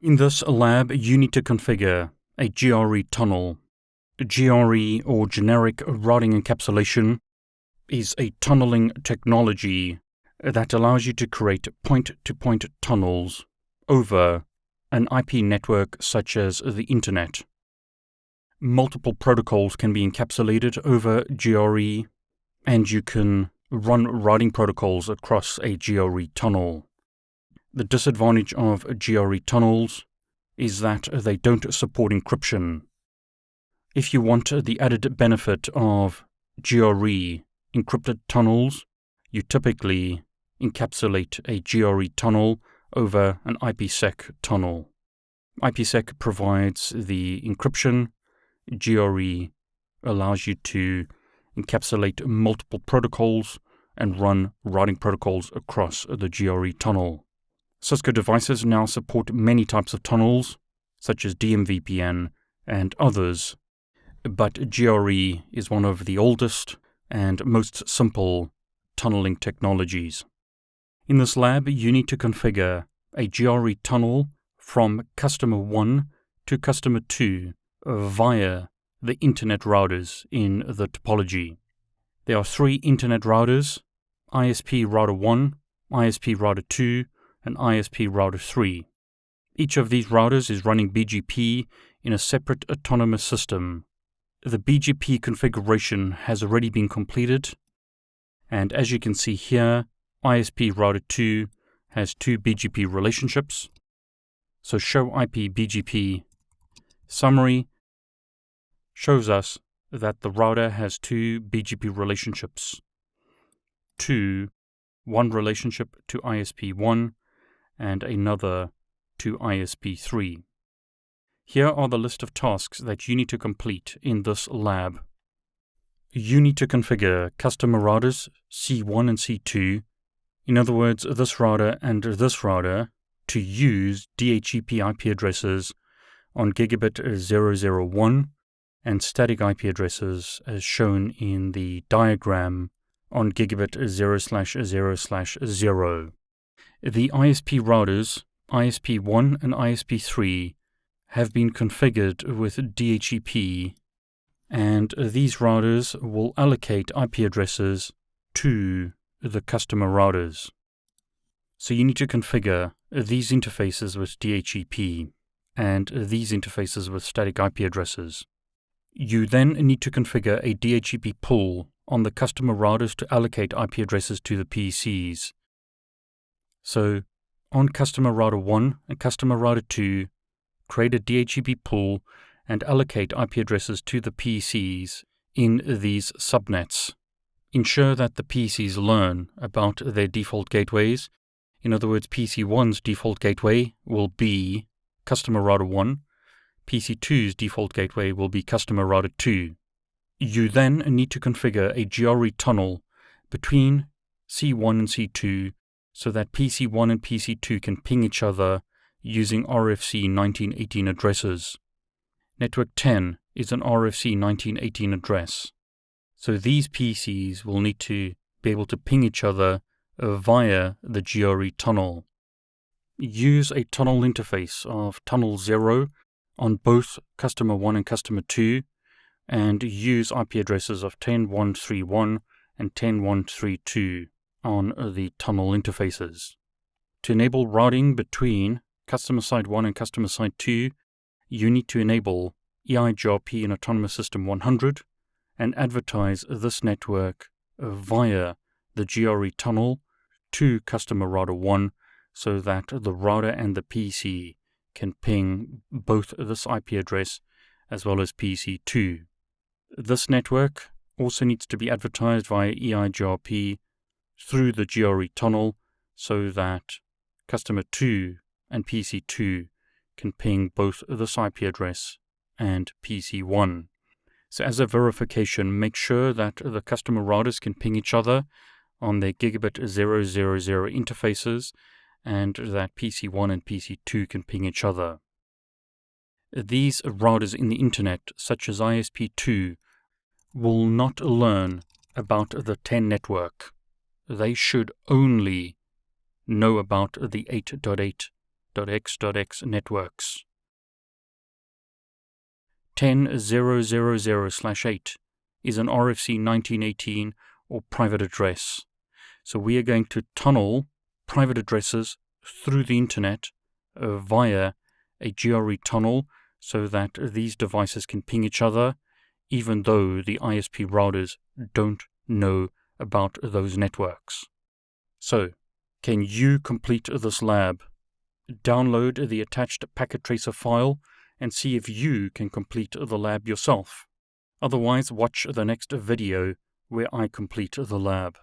In this lab, you need to configure a GRE tunnel. GRE, or Generic Routing Encapsulation, is a tunneling technology that allows you to create point-to-point tunnels over an IP network such as the Internet. Multiple protocols can be encapsulated over GRE, and you can run routing protocols across a GRE tunnel. The disadvantage of GRE tunnels is that they don't support encryption. If you want the added benefit of GRE encrypted tunnels, you typically encapsulate a GRE tunnel over an IPSec tunnel. IPSec provides the encryption. GRE allows you to encapsulate multiple protocols and run routing protocols across the GRE tunnel. Cisco devices now support many types of tunnels, such as DMVPN and others, but GRE is one of the oldest and most simple tunneling technologies. In this lab, you need to configure a GRE tunnel from customer 1 to customer 2 via the Internet routers in the topology. There are 3 Internet routers: ISP router 1, ISP router 2, and ISP router 3. Each of these routers is running BGP in a separate autonomous system. The BGP configuration has already been completed, and as you can see here, ISP router 2 has 2 BGP relationships. So show IP BGP summary shows us that the router has 2 BGP relationships. One relationship to ISP 1 and another to ISP 3. Here are the list of tasks that you need to complete in this lab. You need to configure customer routers C1 and C2, in other words, this router and this router, to use DHCP IP addresses on gigabit 001 and static IP addresses as shown in the diagram on gigabit 0/0/0. The ISP routers, ISP1 and ISP3, have been configured with DHCP, and these routers will allocate IP addresses to the customer routers. So you need to configure these interfaces with DHCP and these interfaces with static IP addresses. You then need to configure a DHCP pool on the customer routers to allocate IP addresses to the PCs. So, on customer router 1 and customer router 2, create a DHCP pool and allocate IP addresses to the PCs in these subnets. Ensure that the PCs learn about their default gateways. In other words, PC1's default gateway will be customer router 1, PC2's default gateway will be customer router 2. You then need to configure a GRE tunnel between C1 and C2 so that PC1 and PC2 can ping each other using RFC 1918 addresses. Network 10 is an RFC 1918 address. So these PCs will need to be able to ping each other via the GRE tunnel. Use a tunnel interface of tunnel 0 on both customer 1 and customer 2, and use IP addresses of 10.131 and 10.132 on the tunnel interfaces. To enable routing between customer side 1 and customer side 2, you need to enable EIGRP in Autonomous System 100 and advertise this network via the GRE tunnel to customer router 1 so that the router and the PC can ping both this IP address as well as PC2. This network also needs to be advertised via EIGRP through the GRE tunnel so that customer 2 and PC2 can ping both this IP address and PC1. So as a verification, make sure that the customer routers can ping each other on their gigabit 000 interfaces and that PC1 and PC2 can ping each other. These routers in the Internet, such as ISP2, will not learn about the 10 network. They should only know about the 8.8 x.x.x networks. 10.0.0.0/8 is an RFC 1918 or private address. So we are going to tunnel private addresses through the internet via a GRE tunnel so that these devices can ping each other, even though the ISP routers don't know about those networks. So, can you complete this lab? Download the attached packet tracer file and see if you can complete the lab yourself. Otherwise, watch the next video where I complete the lab.